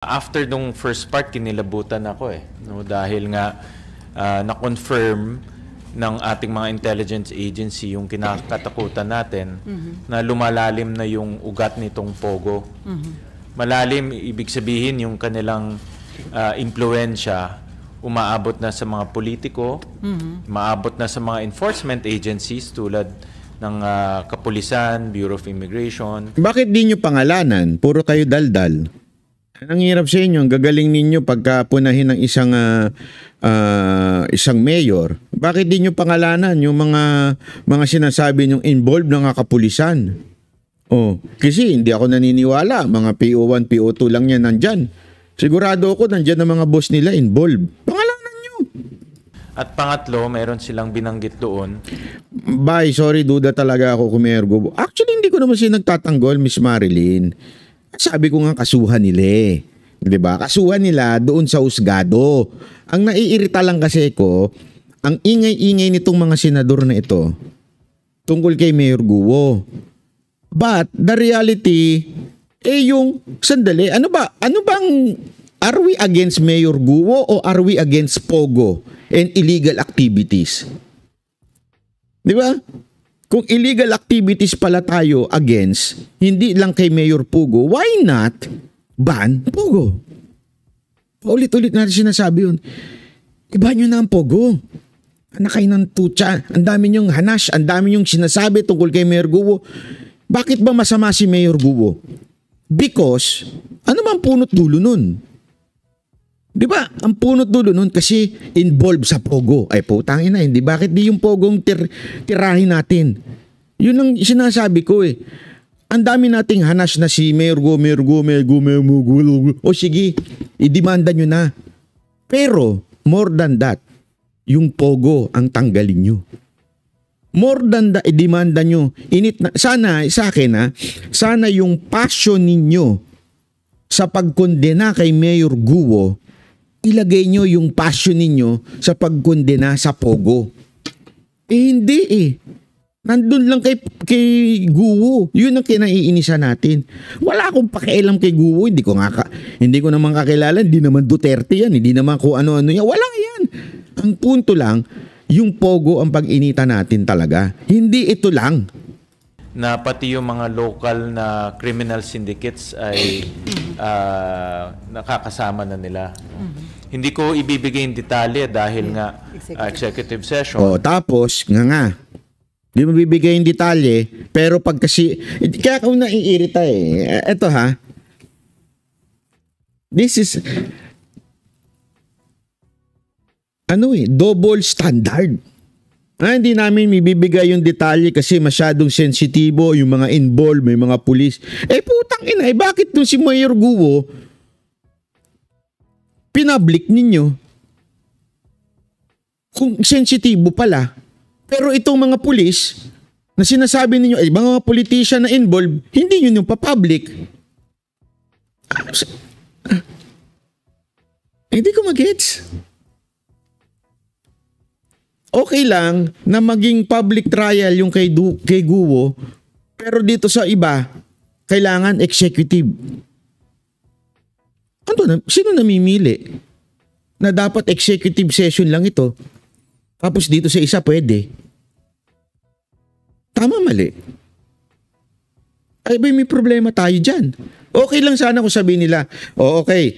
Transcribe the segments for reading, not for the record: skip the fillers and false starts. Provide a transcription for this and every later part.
After nung first part, kinilabutan ako no? Dahil nga na-confirm ng ating mga intelligence agency yung kinakatakutan natin na lumalalim na yung ugat nitong Pogo. Malalim, ibig sabihin yung kanilang impluensya umaabot na sa mga politiko, umaabot na sa mga enforcement agencies tulad ng Kapulisan, Bureau of Immigration. Bakit di nyo pangalanan? Puro kayo daldal. Ang hirap sa inyo, ang gagaling ninyo pagka punahin ng isang mayor. Bakit di nyo pangalanan yung mga sinasabi nyong involved ng kapulisan? Oh, kasi hindi ako naniniwala, mga PO1, PO2 lang yan nandyan. Sigurado ako nandyan ang mga boss nila involved. Pangalanan nyo. At pangatlo, meron silang binanggit doon. Sorry, duda talaga ako kung Mayor Guo. Actually, hindi ko naman siya nagtatanggol, Miss Marilyn. Sabi ko nga kasuhan nila Diba? Kasuhan nila doon sa husgado. Ang naiirita lang kasi ko, ang ingay-ingay nitong mga senador na ito tungkol kay Mayor Guo. But the reality, yung sandali, ano bang, are we against Mayor Guo o are we against Pogo and illegal activities? Diba? Kung illegal activities pala tayo against, hindi lang kay Mayor Pogo, why not ban Pogo? Paulit-ulit natin sinasabi yun. Iba nyo na ang Pogo. Anak kayo ng tutsa. Ang dami nyong hanash, ang dami nyong sinasabi tungkol kay Mayor Guo. Bakit ba masama si Mayor Guo? Because, ano bang punot dulo nun? Di ba? Ang punot dulo nun kasi involved sa Pogo. Ay putangin na, hindi. Bakit di yung Pogong tirahin natin? Yun ang sinasabi ko Ang dami nating hanas na si Mayor Guo. O sige, idemanda nyo na. Pero, more than that, yung Pogo ang tanggalin nyo. More than that, idemanda nyo. Sana, sa akin sana yung passion ninyo sa pagkondena kay Mayor Guo, ilagay nyo yung passion ninyo sa pagkondena sa Pogo. Hindi Nandun lang kay Guo. Yun ang kinaiinisan natin. Wala akong pakialam kay Guo. Hindi ko naman kakilala. Hindi naman Duterte yan. Hindi naman kung ano-ano yan. Wala yan. Ang punto lang, yung Pogo ang pag-inita natin talaga. Hindi ito lang. Na pati yung mga local na criminal syndicates ay nakakasama na nila. Hindi ko ibibigay yung detalye dahil nga executive session. Tapos, di mo bibigay yung detalye, pero pag kasi, kaya ako naiirita Ito this is, double standard. Hindi namin bibigay yung detalye kasi masyadong sensitibo, yung mga involved, may mga pulis. Putang ina, bakit nung si Mayor Guo, pinablik ninyo? Kung sensitibo pala. Pero itong mga pulis, na sinasabi ninyo, mga politician na involved, hindi yun yung papublic. Hindi ko magets. Okay lang na maging public trial yung kay Guo, pero dito sa iba, kailangan executive. Sino namimili na dapat executive session lang ito? Tapos dito sa isa pwede. Tama, mali. May problema tayo dyan. Okay lang sana kung sabihin nila, okay,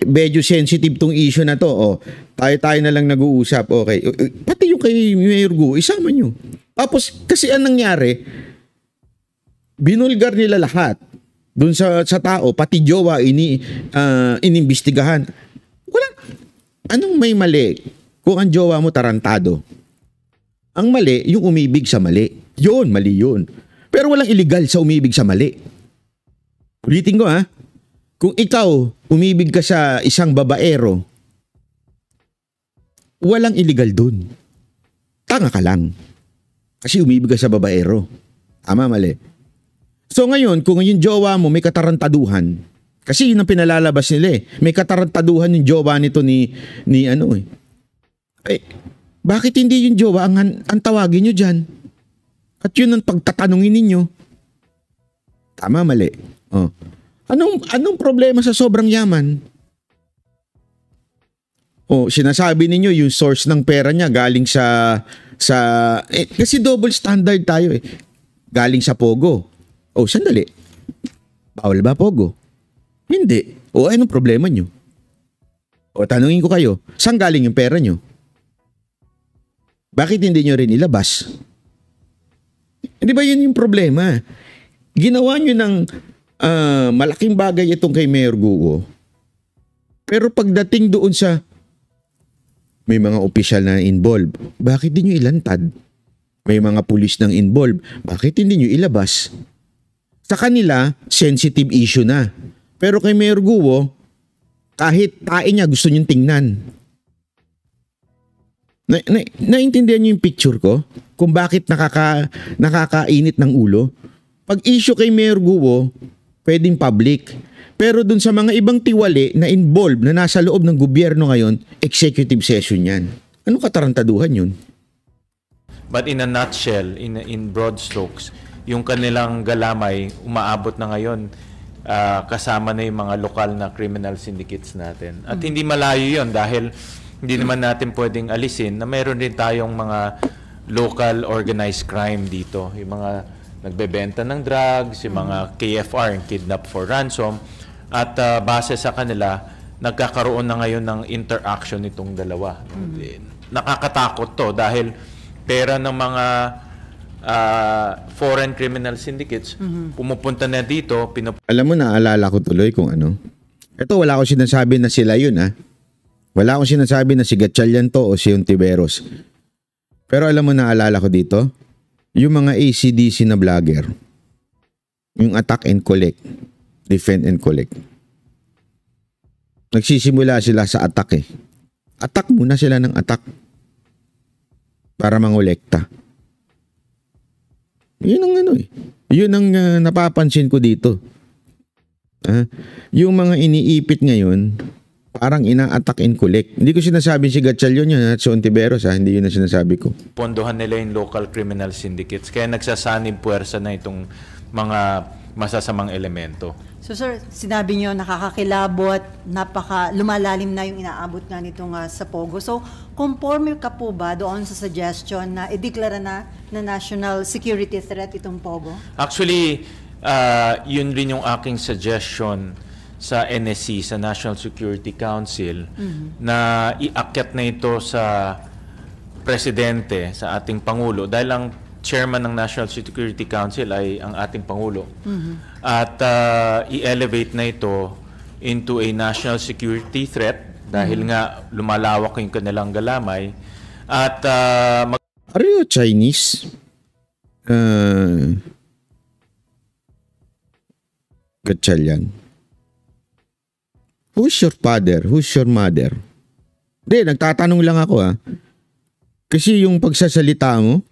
medyo sensitive tong issue na to. Tayo na lang nag-uusap. Okay. Pati yung kay Mayor Guo, isama nyo. Tapos, kasi anong nangyari, binulgar nila lahat. Dun sa tao, pati jowa, inimbestigahan. Anong may mali? Kung ang jowa mo tarantado. Ang mali, yung umibig sa mali. Yun, mali yun. Pero walang illegal sa umibig sa mali. Ulitin ko Kung ikaw, umibig ka sa isang babaero, walang illegal dun. Tanga ka lang. Kasi umibig ka sa babaero. Tama, mali. So ngayon, kung yung jowa mo may katarantaduhan, kasi yun ang pinalalabas nila may katarantaduhan yung jowa nito ni bakit hindi yung jowa ang tawagin nyo dyan? At yun ang pagtatanungin ninyo. Tama, mali. Anong problema sa sobrang yaman? O sinasabi ninyo yung source ng pera niya galing sa kasi double standard tayo eh. Galing sa Pogo. O sandali. Bawal ba Pogo? Hindi. O anong problema nyo? O tanungin ko kayo, saan galing yung pera nyo? Bakit hindi nyo rin ilabas? Hindi ba yun yung problema? Ginawa nyo ng malaking bagay itong kay Mayor Guo. Pero pagdating doon sa may mga opisyal na involved, bakit di nyo ilantad? May mga pulis nang involved, bakit hindi nyo ilabas? Sa kanila, sensitive issue na. Pero kay Mayor Guo, kahit tae niya gusto nyo tingnan. Naintindihan nyo yung picture ko? Kung bakit nakakainit ng ulo? Pag issue kay Mayor Guo, pwedeng public. Pero dun sa mga ibang tiwali na involved na nasa loob ng gobyerno ngayon, executive session yan. Anong katarantaduhan yun? But in a nutshell, in broad strokes, yung kanilang galamay umaabot na ngayon kasama na yung mga lokal na criminal syndicates natin. At hindi malayo yun dahil hindi naman natin pwedeng alisin na mayroon din tayong mga local organized crime dito. Yung mga nagbebenta ng drugs, yung mga KFR, kidnap for ransom. At base sa kanila, nagkakaroon na ngayon ng interaction itong dalawa. Nakakatakot to dahil pera ng mga foreign criminal syndicates pumupunta na dito. Alam mo, naalala ko tuloy kung ano. Ito, wala akong sinasabi na sila yun ha. Wala akong sinasabi na si Gatchalian to o si Ontiveros. Pero alam mo, naalala ko dito, yung mga ACDC na vlogger, yung attack and collect, defend and collect. Nagsisimula sila sa attack eh. Attack muna sila ng attack para mangolekta. Yun ang ano eh. Yun ang napapansin ko dito. Yung mga iniipit ngayon, parang ina-attack and collect. Hindi ko sinasabi si Gatchalian yun at si Ontiveros hindi yun ang sinasabi ko. Pondohan nila yung local criminal syndicates kaya nagsasanib puwersa na itong mga masasamang elemento. So sir, sinabi niyo nakakakilabot, lumalalim na yung inaabot nga nitong sa Pogo. So, conforme ka po ba doon sa suggestion na ideklara na national security threat itong Pogo? Actually, yun rin yung aking suggestion sa NSC, sa National Security Council, na iakyat na ito sa presidente, sa ating Pangulo, dahil ang chairman ng National Security Council ay ang ating Pangulo. At i-elevate na ito into a national security threat dahil nga lumalawak yung kanilang galamay. At Are you Chinese? Gatchalian. Who's your father? Who's your mother? Hindi, nagtatanong lang ako Kasi yung pagsasalita mo,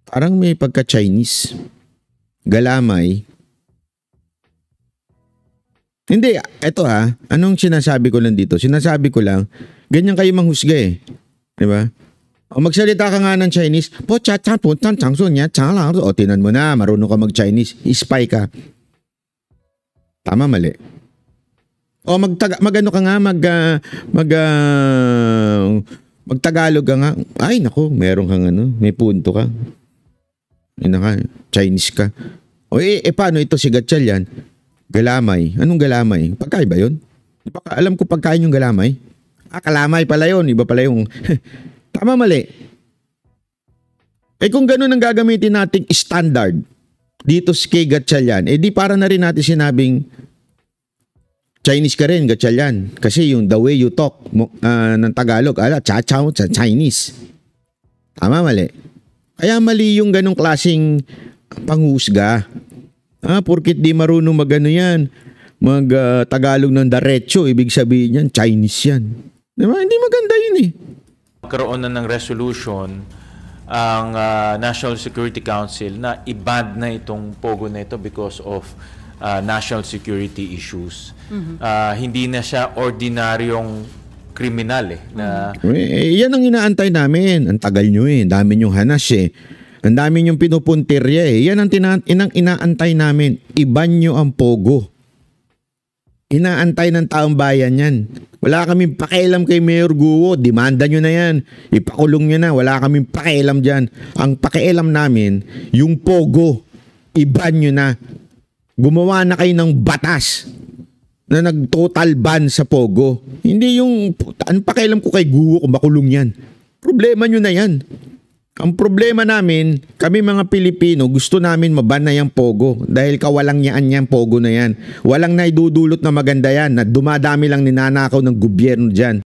parang may pagka-Chinese. Galamay. Hindi, eto anong sinasabi ko lang dito? Sinasabi ko lang, ganyan kayo manghusga eh. Diba? O magsalita ka nga ng Chinese, po cha-cha po tan chang so nya cha lang. O tinan mo na, marunong ka mag-Chinese, spy ka. Tama, mali. O magano ka nga, magtagalog ka nga. Ay nako, meron kang may punto ka. Chinese ka. O paano ito si Gatchalian? Galamay. Anong galamay? Pagkain ba yun? Alam ko pagkain yung galamay. Kalamay pala yun. Iba pala yung... Tama, mali. Kung ganun ang gagamitin nating standard dito kay Gatchalian, di para na rin natin sinabing Chinese ka rin, Gatchalian. Kasi yung the way you talk ng Tagalog, cha-chow, Chinese. Tama, mali. Kaya mali yung ganong klaseng panghusga. Porkit di marunong Tagalog ng diretso, ibig sabihin yan, Chinese yan. Diba? Hindi maganda yun eh. Magkaroon na ng resolution ang National Security Council na i-ban na itong Pogo na ito because of national security issues. Hindi na siya ordinaryong kriminal na yan ang inaantay namin. Ang tagal nyo dami nyong hanas Ang dami yung pinupuntirya eh. Yan ang inaantay namin. Iban nyo ang Pogo. Inaantay ng taong bayan yan. Wala kaming pakialam kay Mayor Guo. Demanda nyo na yan. Ipakulong nyo na. Wala kaming pakialam dyan. Ang pakialam namin, yung Pogo, iban nyo na. Gumawa na kayo ng batas na nag-total ban sa Pogo. Hindi yung, ang pakialam ko kay Guo kung makulong yan. Problema nyo na yan. Ang problema namin, kami mga Pilipino, gusto namin maban na yung Pogo dahil kawalang niyaan yung Pogo na yan. Walang naidudulot na maganda yan na dumadami lang ninanakaw ng gobyerno dyan.